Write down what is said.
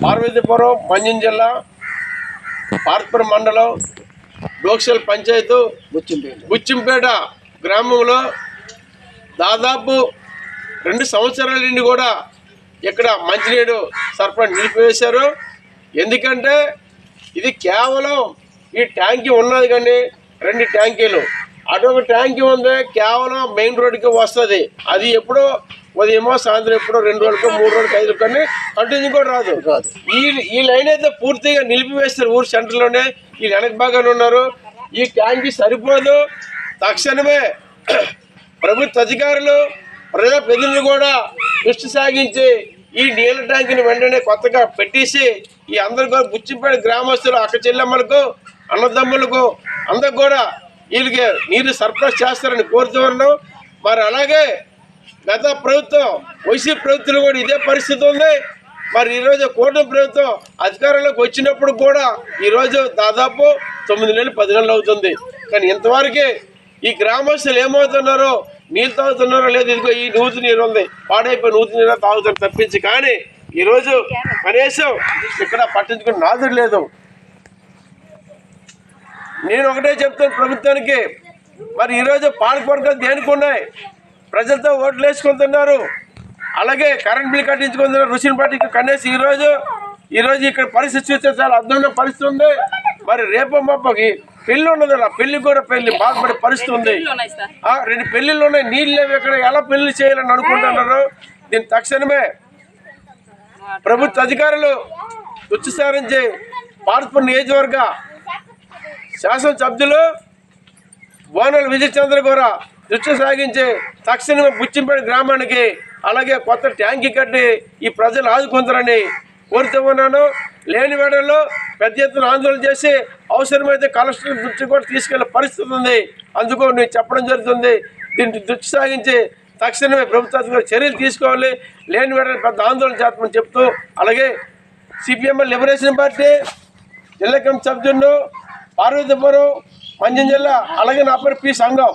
పార్వతీపురం మంజం జిల్లా పార్పురం మండలం డోక్షల్ పంచాయతీ బుచ్చింపేట గ్రామంలో దాదాపు 2 సంవత్సరాల నుండి కూడా ఇక్కడ మంచినీరు సరఫరా నిలిపివేశారు. ఎందుకంటే ఇది కేవలం ఈ ట్యాంకీ ఉన్నది, కానీ 2 ట్యాంకీలు, అటొక ట్యాంకీ ఉంది, కేవలం మెయిన్ రోడ్డుకి వస్తుంది. అది ఎప్పుడో ఉదయమో సాయంత్రం ఎప్పుడో 2 రోజులకో 3 రోజులకి 5 కానీ కంటిన్యూ కూడా రాదు. ఈ లైన్ అయితే పూర్తిగా నిలిపివేస్తారు. ఊరు సెంటర్లోనే ఈ వెనక బాగానే ఉన్నారు. ఈ ట్యాంకీ సరిపోదు. తక్షణమే ప్రభుత్వ అధికారులు ప్రజాప్రతినిధులు కూడా దృష్టి సాగించి ఈ నీళ్ళ ట్యాంకుని వెంటనే కొత్తగా పెట్టేసి ఈ అందరు కూడా బుచ్చింపేట గ్రామస్తులు అక్క చెల్లెమ్మలకు అన్నదమ్ములకు అందరికి కూడా వీళ్ళకి నీరు సరఫరా చేస్తారని కోరుతూ ఉన్నాం. మరి అలాగే గత ప్రభుత్వం వైసీపీ ప్రభుత్వం కూడా ఇదే పరిస్థితి ఉంది. మరి ఈరోజు కూటమి ప్రభుత్వం అధికారంలోకి వచ్చినప్పుడు కూడా ఈరోజు దాదాపు 9 నెలలు 10 నెలలు అవుతుంది. కానీ ఇంతవరకు ఈ గ్రామస్తులు ఏమవుతున్నారో, నీళ్ళు తాగుతున్నారో లేదు, ఇదిగో ఈ నూతి నీరు ఉంది, పాడైపోయి నూతి నీరు తాగుతారు తప్పించి, కానీ ఈరోజు కనీసం ఇక్కడ పట్టించుకుని నాదుడు లేదు. నేను ఒకటే చెప్తాను ప్రభుత్వానికి, మరి ఈరోజు పాలకవర్గాలు దేనికి ఉన్నాయి? ప్రజలతో ఓట్లు వేసుకుంటున్నారు, అలాగే కరెంట్ బిల్ కట్టించుకుంటున్నారు, రుచిని పట్టి కనీసం ఈరోజు ఇక్కడ పరిస్థితి చూస్తే చాలా అర్థమైన పరిస్థితి ఉంది. మరి రేపు మాపకి పెళ్లి ఉన్నది, పెళ్లి కూడా బాధపడే పరిస్థితి ఉంది. 2 పెళ్లిళ్ళు ఉన్నాయి, నీళ్ళు లేవు. ఇక్కడ ఎలా పెళ్లి చేయాలని అనుకుంటున్నారు? దీన్ని తక్షణమే ప్రభుత్వ అధికారులు దృష్టి పార్పురం నియోజకవర్గ శాసనసభ్యులు బోనాల విజయచంద్ర కూడా దృష్టి సాగించి తక్షణమే బుచ్చింపేట గ్రామానికి అలాగే కొత్త ట్యాంకీ కట్టి ఈ ప్రజలు ఆదుకుంటారని కోరుతూ ఉన్నాను. లేని వేళల్లో పెద్ద ఎత్తున ఆందోళన చేసి అవసరమైతే కలెక్టర్ దృష్టి కూడా తీసుకెళ్లే పరిస్థితి ఉంది. అందుకు నేను చెప్పడం జరుగుతుంది. దీన్ని దృష్టి సాగించి తక్షణమే ప్రభుత్వ చర్యలు తీసుకోవాలి. లేని వేళ పెద్ద ఆందోళన చేస్తామని చెప్తూ, అలాగే సిపిఎంఎల్ లిబరేషన్ పార్టీ జిల్లా కమిటీ సభ్యులు పార్వతీపురం మంజం జిల్లా, అలాగే నా పేరు పి సంఘం